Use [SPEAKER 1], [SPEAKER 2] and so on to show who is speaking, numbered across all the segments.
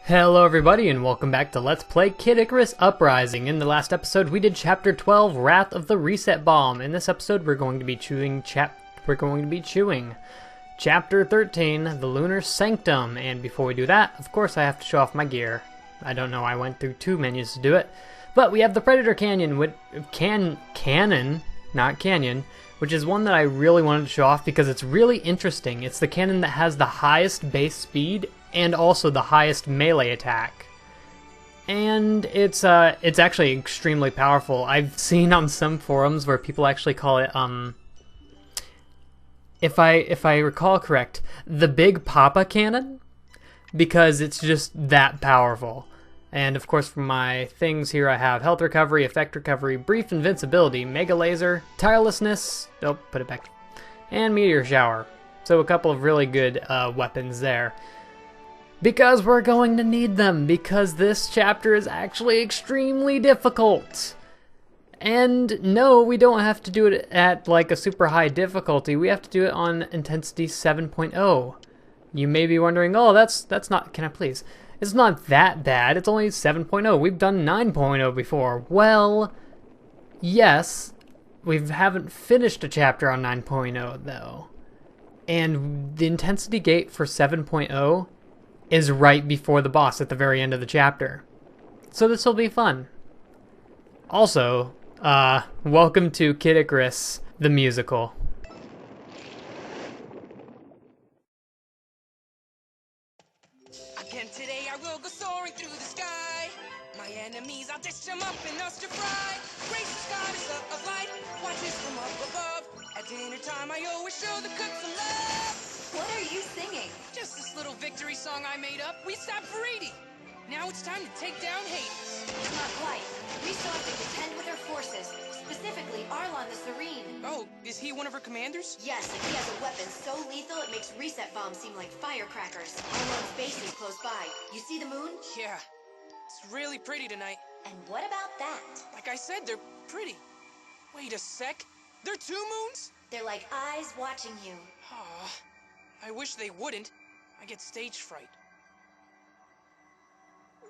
[SPEAKER 1] Hello everybody and welcome back to Let's Play Kid Icarus Uprising. In the last episode we did Chapter 12, Wrath of the Reset Bomb. In this episode we're going to be chewing Chapter 13, the Lunar Sanctum. And before we do that, of course I have to show off my gear. I don't know, I went through two menus to do it. But we have the Predator Cannon, which is one that I really wanted to show off because it's really interesting. It's the cannon that has the highest base speed and also the highest melee attack. And it's actually extremely powerful. I've seen on some forums where people actually call it, if I recall correct, the Big Papa Cannon, because it's just that powerful. And of course for my things here I have Health Recovery, Effect Recovery, Brief Invincibility, Mega Laser, Tirelessness, oh, put it back, and Meteor Shower. So a couple of really good weapons there. Because we're going to need them, because this chapter is actually extremely difficult. And no, we don't have to do it at like a super high difficulty, we have to do it on intensity 7.0. You may be wondering, oh, that's not, can I please? It's not that bad, it's only 7.0, we've done 9.0 before. Well, yes, we haven't finished a chapter on 9.0 though. And the intensity gate for 7.0 is right before the boss at the very end of the chapter. So this will be fun. Also, welcome to Kid Icarus, the musical.
[SPEAKER 2] Again today I will go soaring through the sky. My enemies, I'll dish them up and us to fry. Gracious goddess of light, watches from up above. At dinner time I always show the cook some love.
[SPEAKER 3] What are you singing?
[SPEAKER 2] Just this little victory song I made up. We stopped Viridi. Now it's time to take down Hades.
[SPEAKER 3] Not quite. We still have to contend with her forces, specifically Arlon the Serene.
[SPEAKER 2] Oh, is he one of her commanders?
[SPEAKER 3] Yes, and he has a weapon so lethal it makes reset bombs seem like firecrackers. Arlon's base is close by. You see the moon?
[SPEAKER 2] Yeah. It's really pretty tonight.
[SPEAKER 3] And what about that?
[SPEAKER 2] Like I said, they're pretty. Wait a sec. They're two moons?
[SPEAKER 3] They're like eyes watching you.
[SPEAKER 2] Aw. I wish they wouldn't. I get stage fright.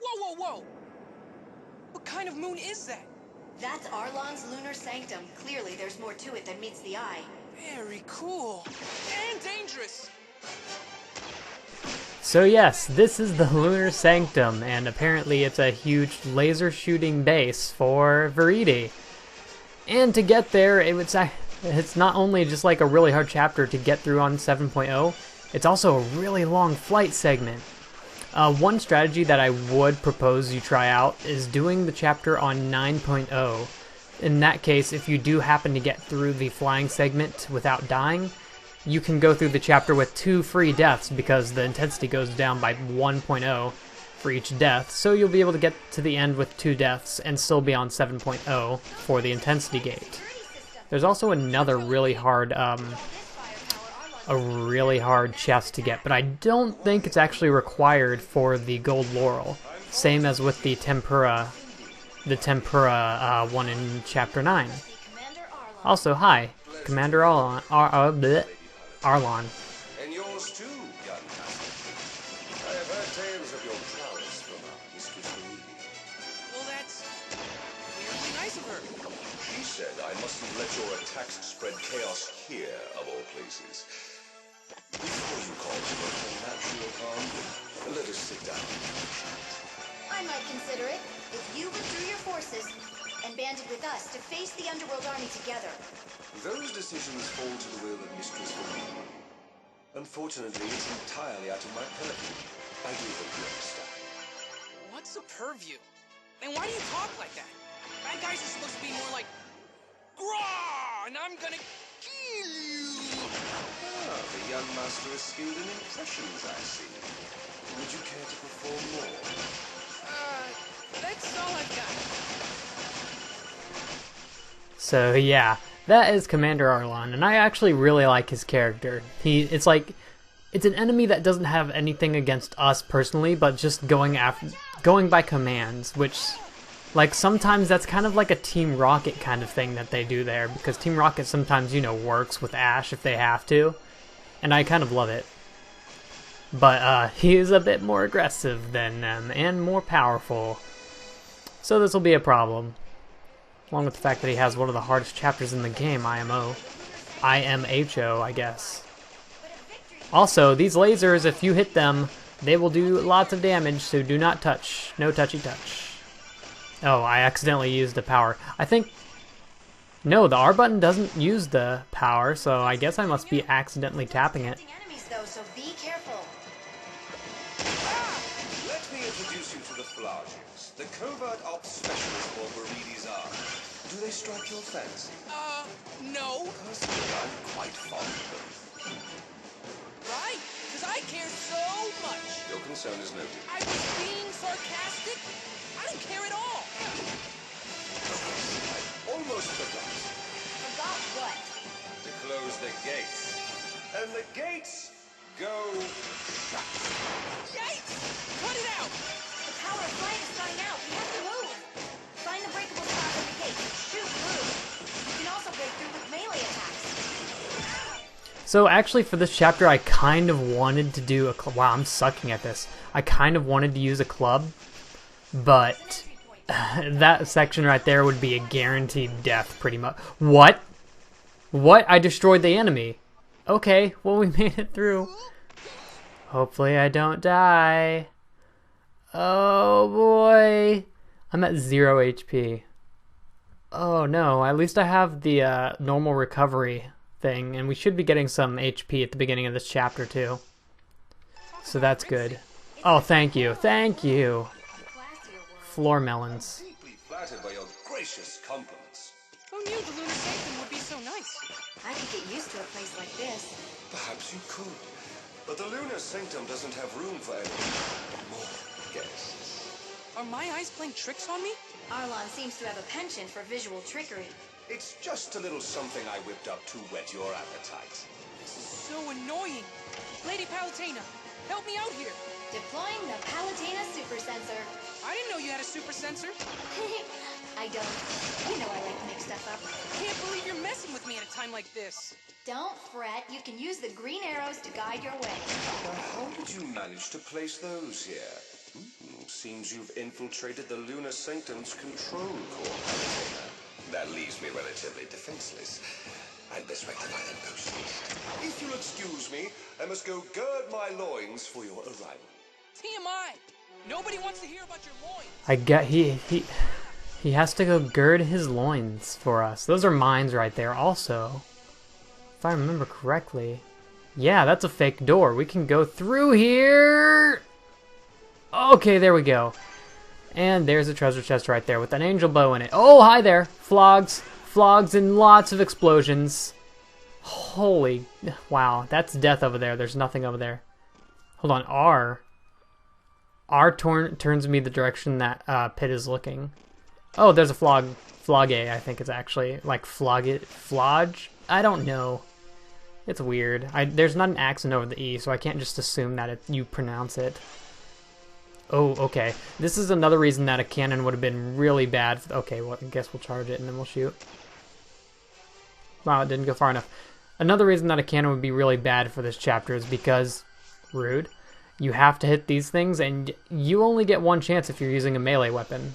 [SPEAKER 2] Whoa, whoa, whoa! What kind of moon is that?
[SPEAKER 3] That's Arlon's Lunar Sanctum. Clearly, there's more to it than meets the eye.
[SPEAKER 2] Very cool. And dangerous!
[SPEAKER 1] So yes, this is the Lunar Sanctum, and apparently it's a huge laser shooting base for Viridi. And to get there, it's not only just like a really hard chapter to get through on 7.0, it's also a really long flight segment. One strategy that I would propose you try out is doing the chapter on 9.0. In that case, if you do happen to get through the flying segment without dying, you can go through the chapter with 2 free deaths because the intensity goes down by 1.0 for each death, so you'll be able to get to the end with 2 deaths and still be on 7.0 for the intensity gate. There's also another really hard chest to get, but I don't think it's actually required for the gold laurel. Same as with the tempura one in chapter 9. Also, hi, Commander Arlon.
[SPEAKER 4] And yours too, young master. I have heard tales of your prowess from our mistress Viridi.
[SPEAKER 2] Well, that's weirdly nice of her.
[SPEAKER 4] She said I mustn't let your attacks spread chaos here, of all places. Before you call it unnatural harm, let us sit down.
[SPEAKER 3] I might consider it if you withdrew your forces and banded with us to face the Underworld army together.
[SPEAKER 4] Those decisions fall to the will of Mistress Viridi. Unfortunately, it's entirely out of my purview. I do hope you understand.
[SPEAKER 2] What's a purview? And why do you talk like that? Bad guys are supposed to be more like, "Grah!" and I'm gonna kill you.
[SPEAKER 4] Ah, the young master is skilled in impressions, I see. Would you care to perform more?
[SPEAKER 2] That's all I've got.
[SPEAKER 1] So yeah, that is Commander Arlon, and I actually really like his character. It's an enemy that doesn't have anything against us personally, but just going by commands, which, like, sometimes that's kind of like a Team Rocket kind of thing that they do there, because Team Rocket sometimes, you know, works with Ash if they have to, and I kind of love it. But he is a bit more aggressive than them and more powerful. So this will be a problem. Along with the fact that he has one of the hardest chapters in the game, IMO. IMHO, I guess. Also, these lasers, if you hit them, they will do lots of damage, so do not touch. No touchy touch. Oh, I accidentally used the power. I think... No, the R button doesn't use the power, so I guess I must be accidentally tapping it.
[SPEAKER 3] Enemies though, so be careful.
[SPEAKER 4] Let me introduce you to the Flages, the covert ops specialists for Viridi's arm. Do they strike your fancy?
[SPEAKER 2] No.
[SPEAKER 4] Personally, I'm quite fond of them.
[SPEAKER 2] Right? Because I care so much.
[SPEAKER 4] Your concern is noted.
[SPEAKER 2] I was being sarcastic. I don't care at all.
[SPEAKER 4] I almost forgot
[SPEAKER 3] Forgot what?
[SPEAKER 4] to close the gates. And the gates go shut.
[SPEAKER 2] Yikes! Cut it out!
[SPEAKER 3] The power of flight is running out. We have to move. Find the breakable spots on the gate and shoot through. You can also break through with melee attacks.
[SPEAKER 1] So actually for this chapter I kind of wanted to do a wow, I'm sucking at this. I kind of wanted to use a club, but that section right there would be a guaranteed death pretty much. What? What? I destroyed the enemy. Okay, well we made it through. Hopefully I don't die. Oh boy. I'm at 0 HP. Oh no, at least I have the normal recovery thing, and we should be getting some HP at the beginning of this chapter too. So that's good. Oh, thank you. Thank you. Floor melons.
[SPEAKER 4] Deeply flattered by your gracious compliments.
[SPEAKER 2] Who knew the Lunar Sanctum would be so nice?
[SPEAKER 3] I could get used to a place like this.
[SPEAKER 4] Perhaps you could. But the Lunar Sanctum doesn't have room for any more guests.
[SPEAKER 2] Are my eyes playing tricks on me?
[SPEAKER 3] Arlon seems to have a penchant for visual trickery.
[SPEAKER 4] It's just a little something I whipped up to whet your appetite.
[SPEAKER 2] This is so annoying. Lady Palutena, help me out here.
[SPEAKER 3] Deploying the Palutena super sensor.
[SPEAKER 2] I didn't know you had a super sensor.
[SPEAKER 3] I don't. You know I like to make stuff up.
[SPEAKER 2] Can't believe you're messing with me at a time like this.
[SPEAKER 3] Don't fret. You can use the green arrows to guide your way.
[SPEAKER 4] Now, how did you manage to place those here? Seems you've infiltrated the Lunar Sanctum's control core, Palutena. That leaves me relatively defenseless. I'd best rectify that post. If you'll excuse me, I must go gird my loins for your arrival.
[SPEAKER 2] TMI! Nobody wants to hear about your loins.
[SPEAKER 1] I get he has to go gird his loins for us. Those are mines right there also. If I remember correctly. Yeah, that's a fake door. We can go through here. Okay, there we go. And there's a treasure chest right there with an angel bow in it. Oh, hi there. Flogs. Flogs and lots of explosions. Holy... Wow, that's death over there. There's nothing over there. Hold on, R. R turns me the direction that Pit is looking. Oh, there's a flog. Flogge, I think it's actually. Like flodge? I don't know. It's weird. There's not an accent over the E, so I can't just assume that you pronounce it. Oh, okay. This is another reason that a cannon would have been really bad. Okay, well, I guess we'll charge it and then we'll shoot. Wow, it didn't go far enough. Another reason that a cannon would be really bad for this chapter is because, rude, you have to hit these things and you only get one chance if you're using a melee weapon.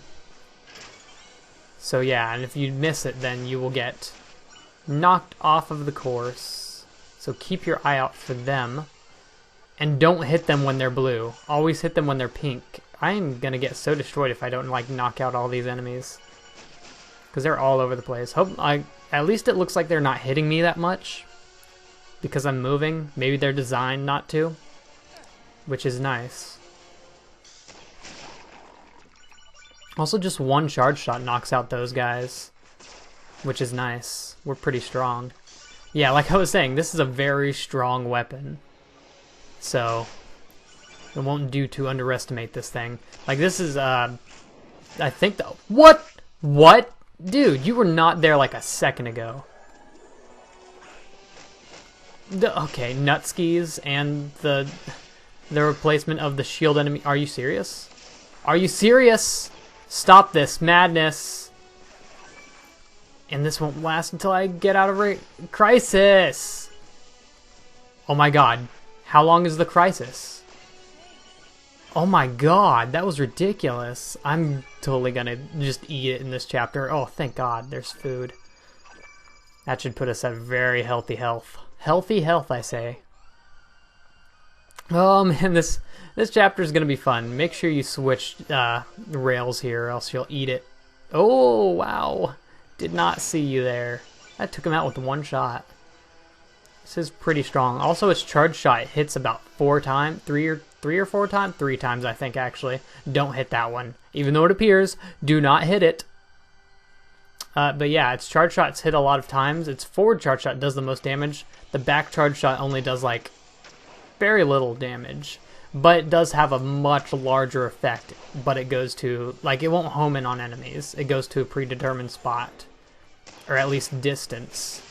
[SPEAKER 1] So yeah, and if you miss it, then you will get knocked off of the course. So keep your eye out for them. And don't hit them when they're blue. Always hit them when they're pink. I am gonna get so destroyed if I don't like knock out all these enemies. Because they're all over the place. At least it looks like they're not hitting me that much. Because I'm moving. Maybe they're designed not to. Which is nice. Also, just one charge shot knocks out those guys. Which is nice. We're pretty strong. Yeah, like I was saying, this is a very strong weapon. So, it won't do to underestimate this thing. Like, this is, I think the... What? What? Dude, you were not there like a second ago. Okay, Nutskis and the replacement of the shield enemy. Are you serious? Are you serious? Stop this madness. And this won't last until I get out of crisis. Oh my god. How long is the crisis? Oh my god, that was ridiculous. I'm totally gonna just eat it in this chapter. Oh, thank god, there's food. That should put us at very healthy health. Healthy health, I say. Oh man, this chapter is gonna be fun. Make sure you switch rails here, or else you'll eat it. Oh, wow. Did not see you there. I took him out with one shot. This is pretty strong. Also, its charge shot hits about 4 times, three or four times, 3 times, I think, actually. Don't hit that one. Even though it appears, do not hit it. But yeah, its charge shots hit a lot of times. Its forward charge shot does the most damage. The back charge shot only does, like, very little damage. But it does have a much larger effect. But it goes to, like, it won't home in on enemies. It goes to a predetermined spot. Or at least distance.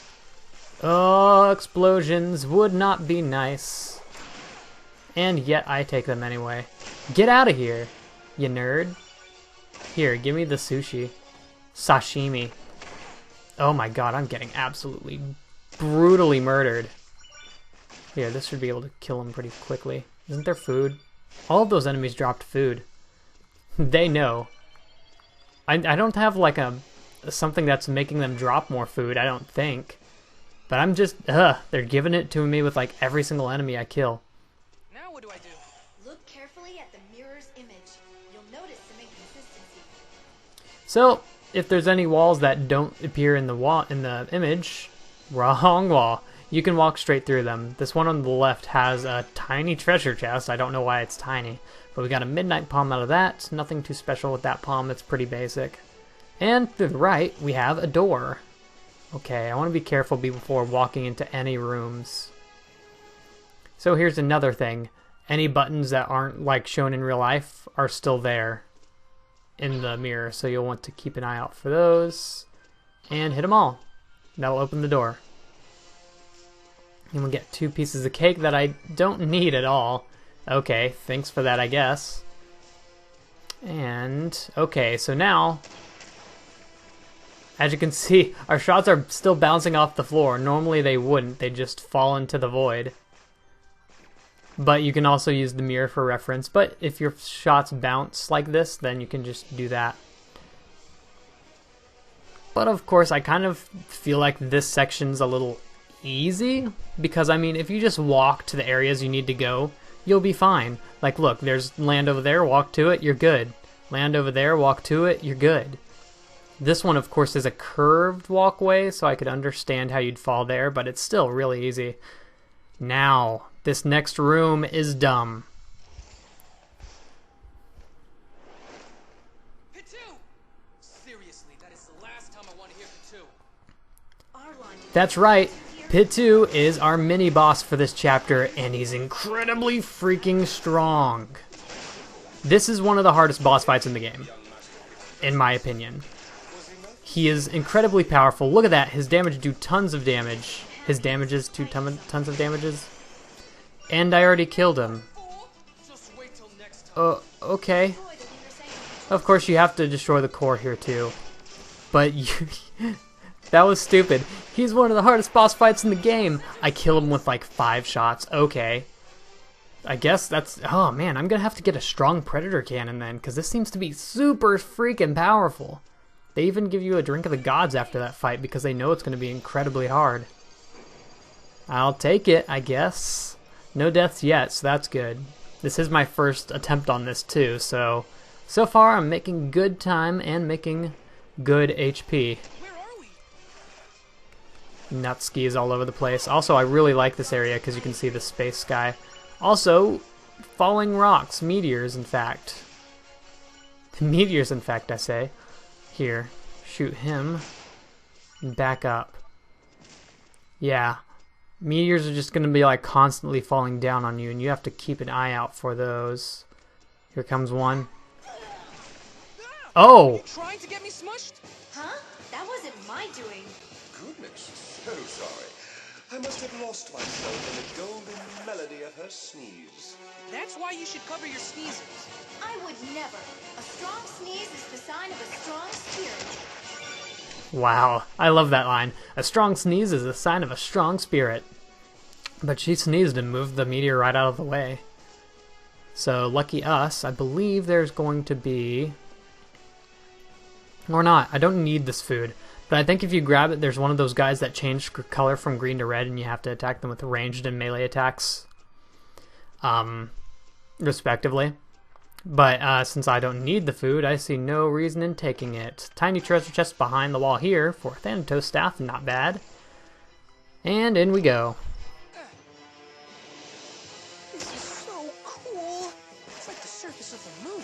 [SPEAKER 1] Oh, explosions would not be nice. And yet I take them anyway. Get out of here, you nerd. Here, give me the sushi. Sashimi. Oh my god, I'm getting absolutely brutally murdered. Here, this should be able to kill him pretty quickly. Isn't there food? All of those enemies dropped food. They know. I don't have like something that's making them drop more food, I don't think. But I'm just, they're giving it to me with like every single enemy I kill.
[SPEAKER 2] Now what do I do?
[SPEAKER 3] Look carefully at the mirror's image. You'll notice some inconsistency.
[SPEAKER 1] So, if there's any walls that don't appear in the image, wrong wall. You can walk straight through them. This one on the left has a tiny treasure chest. I don't know why it's tiny. But we got a midnight palm out of that. Nothing too special with that palm. It's pretty basic. And to the right, we have a door. Okay, I want to be careful before walking into any rooms. So here's another thing. Any buttons that aren't like shown in real life are still there in the mirror. So you'll want to keep an eye out for those. And hit them all. That'll open the door. And we'll get 2 pieces of cake that I don't need at all. Okay, thanks for that, I guess. And, okay, so now, as you can see, our shots are still bouncing off the floor. Normally they wouldn't, they just fall into the void. But you can also use the mirror for reference. But if your shots bounce like this, then you can just do that. But of course, I kind of feel like this section's a little easy, because I mean, if you just walk to the areas you need to go, you'll be fine. Like, look, there's land over there, walk to it, you're good. Land over there, walk to it, you're good. This one, of course, is a curved walkway, so I could understand how you'd fall there, but it's still really easy. Now, this next room is dumb.
[SPEAKER 2] Pit 2! Seriously, that is the last time I want to hear Pit 2.
[SPEAKER 1] That's right. Pit 2 is our mini-boss for this chapter, and he's incredibly freaking strong. This is one of the hardest boss fights in the game, in my opinion. He is incredibly powerful. Look at that, his damage do tons of damage. His damages do tons of damages. And I already killed him.
[SPEAKER 2] Just wait till next time.
[SPEAKER 1] Okay. Of course you have to destroy the core here too. But you... That was stupid. He's one of the hardest boss fights in the game. I kill him with like 5 shots. Okay. I guess that's... Oh man, I'm gonna have to get a strong predator cannon then, because this seems to be super freaking powerful. They even give you a drink of the gods after that fight because they know it's gonna be incredibly hard. I'll take it, I guess. No deaths yet, so that's good. This is my first attempt on this too, so far I'm making good time and making good HP. Nutskis all over the place. Also, I really like this area because you can see the space sky. Also, falling rocks, meteors, in fact. Meteors, in fact, I say. Here, shoot him. And back up. Yeah, meteors are just going to be like constantly falling down on you, and you have to keep an eye out for those. Here comes one. Oh!
[SPEAKER 2] Trying to get me smushed?
[SPEAKER 3] Huh? That wasn't my doing.
[SPEAKER 4] Goodness, so sorry. I must have lost myself in the golden melody of her sneeze.
[SPEAKER 2] That's why you should cover your sneezes.
[SPEAKER 3] I would never. A strong sneeze is the sign of a strong spirit.
[SPEAKER 1] Wow, I love that line. A strong sneeze is a sign of a strong spirit. But she sneezed and moved the meteor right out of the way. So lucky us, I believe there's going to be... Or not, I don't need this food. But I think if you grab it, there's one of those guys that change color from green to red, and you have to attack them with ranged and melee attacks, respectively. But since I don't need the food, I see no reason in taking it. Tiny treasure chest behind the wall here for Thanatos staff, not bad. And in we go.
[SPEAKER 2] This is so cool. It's like the surface of the moon.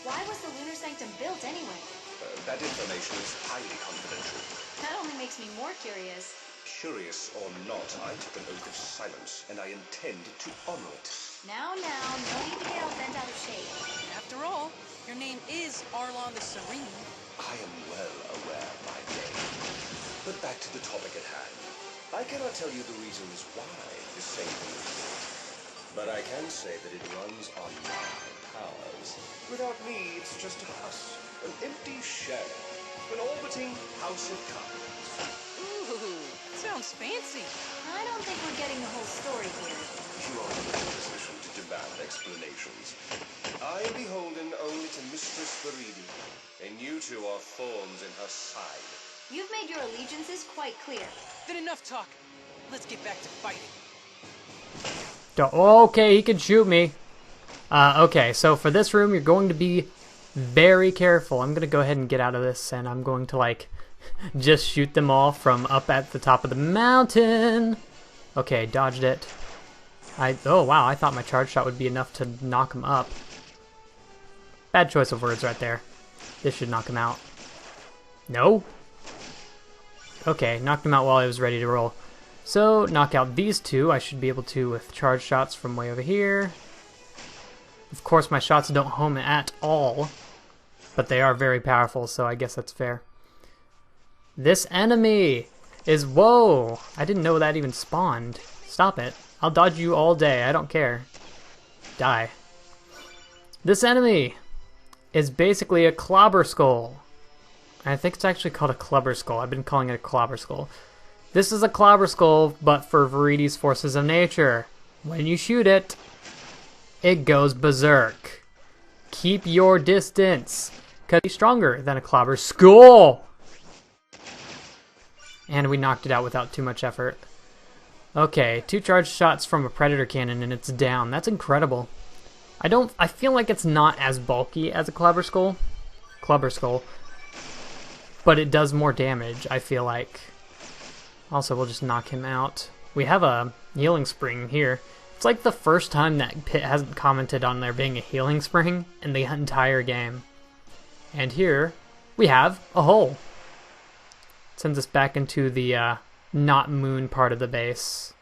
[SPEAKER 3] Why was the Lunar Sanctum built anyway?
[SPEAKER 4] That information is highly confidential.
[SPEAKER 3] That only makes me more curious.
[SPEAKER 4] Curious or not, I took an oath of silence, and I intend to honor it.
[SPEAKER 3] Now, no need to get all bent out of shape.
[SPEAKER 2] After all, your name is Arlon the Serene.
[SPEAKER 4] I am well aware, my name. But back to the topic at hand. I cannot tell you the reasons why this sanctum is built, but I can say that it runs on my powers. Without me, it's just a husk, an empty shell, an orbiting house of cards.
[SPEAKER 2] Ooh, sounds fancy.
[SPEAKER 3] I don't think we're getting the whole story here.
[SPEAKER 4] You are in a position to demand explanations. I am beholden only to Mistress Viridi, and you two are thorns in her side.
[SPEAKER 3] You've made your allegiances quite clear.
[SPEAKER 2] Then enough talk. Let's get back to fighting.
[SPEAKER 1] Okay, he can shoot me. Okay, so for this room, you're going to be very careful. I'm going to go ahead and get out of this, and I'm going to, like, just shoot them all from up at the top of the mountain. Okay, dodged it. Oh, wow, I thought my charge shot would be enough to knock him up. Bad choice of words right there. This should knock him out. No? Okay, knocked him out while I was ready to roll. So, knock out these two. I should be able to with charge shots from way over here. Of course, my shots don't home at all, but they are very powerful, so I guess that's fair. This enemy is... Whoa! I didn't know that even spawned. Stop it. I'll dodge you all day. I don't care. Die. This enemy is basically a clobber skull. I think it's actually called a clubber skull. I've been calling it a clobber skull. This is a clobber skull, but for Viridi's forces of nature. When you shoot it, it goes berserk. Keep your distance, because it's stronger than a clobber skull. And we knocked it out without too much effort. Okay, 2 charged shots from a predator cannon and it's down. That's incredible. I feel like it's not as bulky as a clobber skull, but it does more damage, I feel like. Also, we'll just knock him out. We have a healing spring here. It's like the first time that Pit hasn't commented on there being a healing spring in the entire game. And here, we have a hole. Sends us back into the not moon part of the base.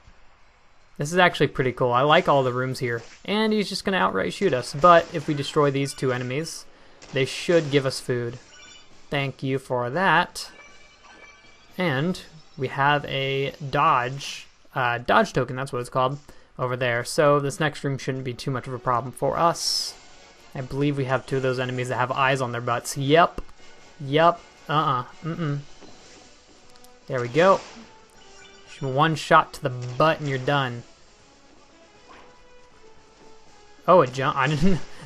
[SPEAKER 1] This is actually pretty cool. I like all the rooms here. And he's just going to outright shoot us. But if we destroy these 2 enemies, they should give us food. Thank you for that. And we have a dodge token, that's what it's called, over there. So this next room shouldn't be too much of a problem for us. I believe we have 2 of those enemies that have eyes on their butts. Yep. There we go. 1 shot to the butt and you're done. Oh, it jumped.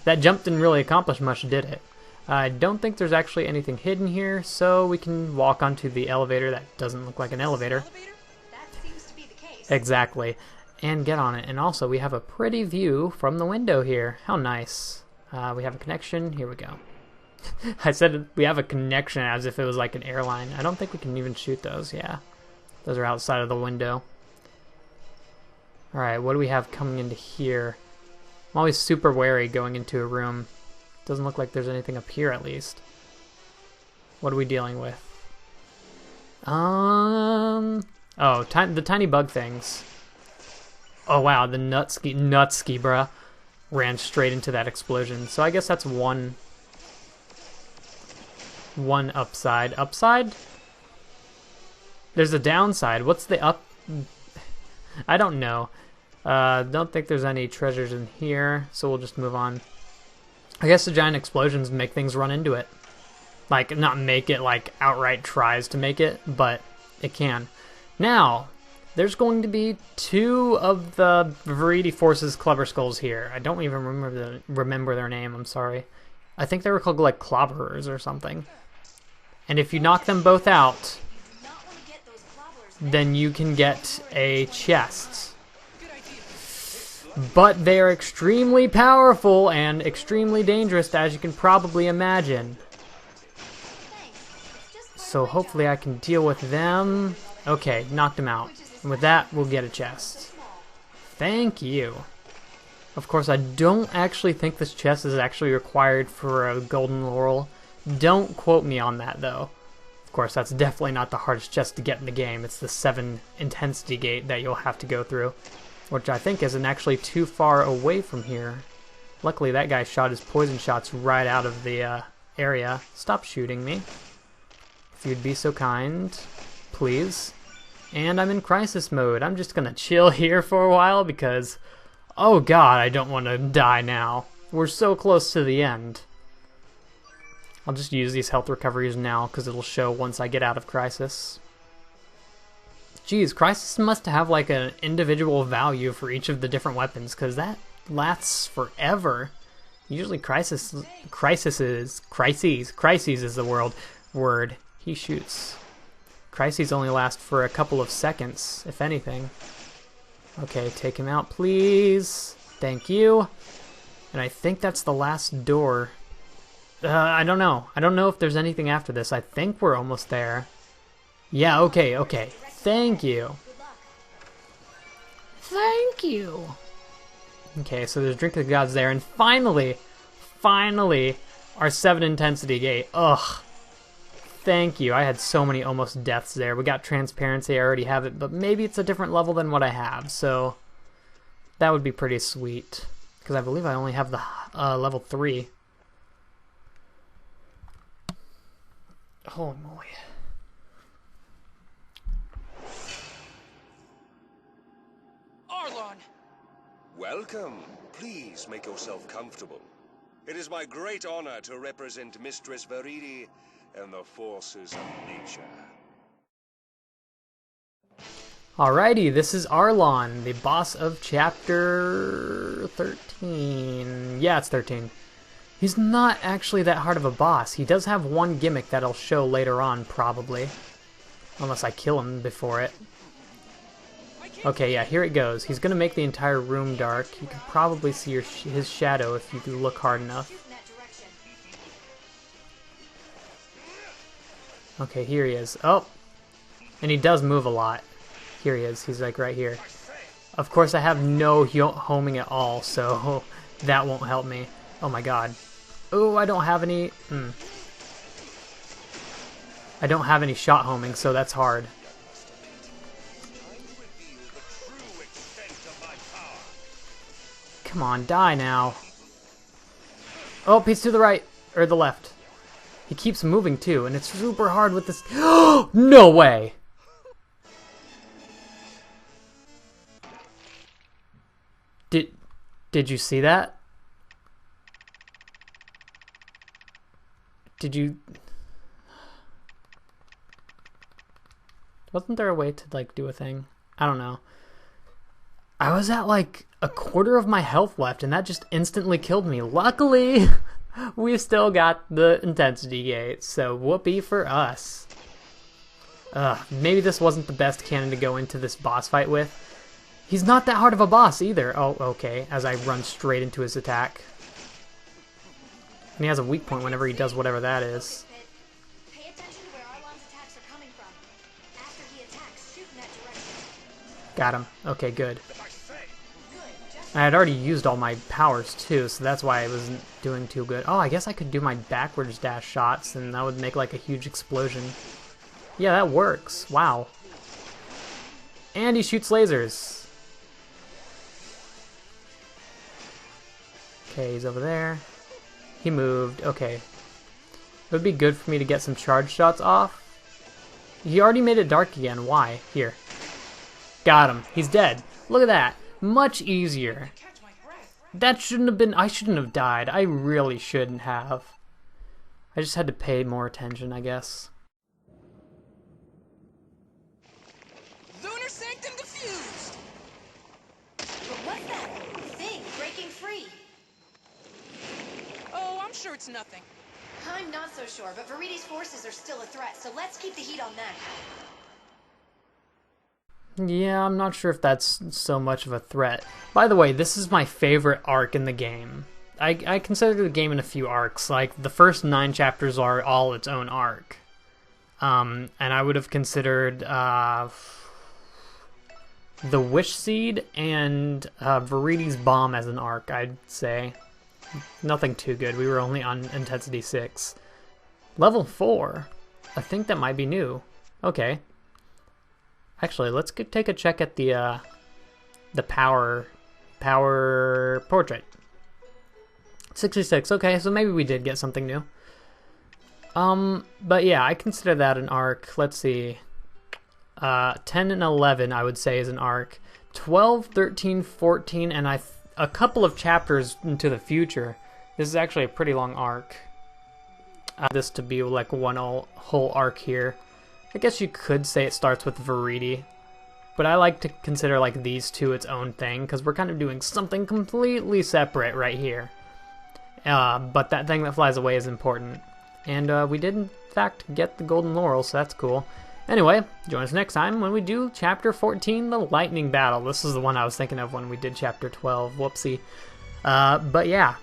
[SPEAKER 1] That jump didn't really accomplish much, did it? I don't think there's actually anything hidden here, so we can walk onto the elevator. That doesn't look like an elevator.
[SPEAKER 3] That seems to be the case.
[SPEAKER 1] Exactly. And get on it. And also, we have a pretty view from the window here. How nice. We have a connection. Here we go. I said we have a connection as if it was like an airline. I don't think we can even shoot those. Yeah. Those are outside of the window. Alright, what do we have coming into here? I'm always super wary going into a room. Doesn't look like there's anything up here, at least. What are we dealing with? Oh, the tiny bug things. Oh wow, the nutski, bruh, ran straight into that explosion. So I guess that's one upside. Upside? There's a downside. What's the up? I don't know. Don't think there's any treasures in here, so we'll just move on. I guess the giant explosions make things run into it. Like, not make it, like, outright tries to make it, but it can. Now, there's going to be 2 of the Viridi Forces Clubber Skulls here. I don't even remember their name, I'm sorry. I think they were called like Clobberers or something. And if you knock them both out, then you can get a chest. But they are extremely powerful and extremely dangerous, as you can probably imagine. So hopefully I can deal with them. Okay, knocked them out. And with that, we'll get a chest. Thank you. Of course, I don't actually think this chest is actually required for a golden laurel. Don't quote me on that, though. Of course, that's definitely not the hardest chest to get in the game. It's the 7 intensity gate that you'll have to go through, which I think isn't actually too far away from here. Luckily, that guy shot his poison shots right out of the area. Stop shooting me. If you'd be so kind, please. And I'm in crisis mode. I'm just gonna chill here for a while because, oh god, I don't want to die now. We're so close to the end. I'll just use these health recoveries now because it'll show once I get out of crisis. Geez, crisis must have like an individual value for each of the different weapons because that lasts forever. Usually crises is the word. He shoots. Crises only last for a couple of seconds, if anything. Okay, take him out, please. Thank you. And I think that's the last door. I don't know. I don't know if there's anything after this. I think we're almost there. Yeah, okay. Thank you. Thank you. Okay, so there's Drink of the Gods there, and finally, our 7 intensity gate. Ugh. Thank you. I had so many almost deaths there. We got transparency. I already have it, but maybe it's a different level than what I have, so that would be pretty sweet. Because I believe I only have the level 3. Holy moly.
[SPEAKER 2] Arlon!
[SPEAKER 4] Welcome. Please make yourself comfortable. It is my great honor to represent Mistress Viridi and the forces of nature.
[SPEAKER 1] Alrighty, this is Arlon, the boss of chapter 13. Yeah, it's 13. He's not actually that hard of a boss. He does have one gimmick that I'll show later on, probably. Unless I kill him before it. Okay, yeah, here it goes. He's gonna make the entire room dark. You can probably see his shadow if you look hard enough. Okay, here he is. Oh! And he does move a lot. Here he is. He's like right here. Of course, I have no homing at all, so that won't help me. Oh my god. Oh, I don't have any... I don't have any shot homing, so that's hard. Come on, die now. Oh, he's to the right. Or the left. He keeps moving too, and it's super hard with this... No way! Did you see that? Did you... Wasn't there a way to, like, do a thing? I don't know. I was at, like, a quarter of my health left, and that just instantly killed me. Luckily, we've still got the intensity gate, so whoopee for us. Maybe this wasn't the best cannon to go into this boss fight with. He's not that hard of a boss either. Oh, okay, as I run straight into his attack. And he has a weak point whenever he does whatever that is.
[SPEAKER 3] Pay attention to where Arlon's attacks are coming from. After he attacks, shoot in that direction.
[SPEAKER 1] Got him. Okay, good. I had already used all my powers too, so that's why I wasn't doing too good. Oh, I guess I could do my backwards dash shots, and that would make like a huge explosion. Yeah, that works. Wow. And he shoots lasers. Okay, he's over there. He moved. Okay. It would be good for me to get some charge shots off. He already made it dark again. Why? Here. Got him. He's dead. Look at that. Much easier. That shouldn't have been... I shouldn't have died. I really shouldn't have. I just had to pay more attention, I guess.
[SPEAKER 2] Lunar Sanctum I'm sure it's nothing.
[SPEAKER 3] I'm not so sure, but Viridi's forces are still a threat, so let's keep the heat on them.
[SPEAKER 1] Yeah, I'm not sure if that's so much of a threat. By the way, this is my favorite arc in the game. I consider the game in a few arcs. Like, the first 9 chapters are all its own arc. And I would have considered the Wish Seed and Viridi's Bomb as an arc, I'd say. Nothing too good. We were only on Intensity 6. Level 4? I think that might be new. Okay. Actually, let's take a check at the power portrait. 66. Okay, so maybe we did get something new. But yeah, I consider that an arc. Let's see. 10 and 11, I would say, is an arc. 12, 13, 14, and a couple of chapters into the future. This is actually a pretty long arc. This to be like one whole arc here. I guess you could say it starts with Viridi, but I like to consider like these two its own thing because we're kind of doing something completely separate right here. But that thing that flies away is important, and we did in fact get the golden laurel, so that's cool. Anyway, join us next time when we do Chapter 14, the Lightning Battle. This is the one I was thinking of when we did Chapter 12. Whoopsie. But yeah,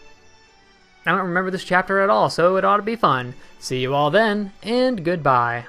[SPEAKER 1] I don't remember this chapter at all, so it ought to be fun. See you all then, and goodbye.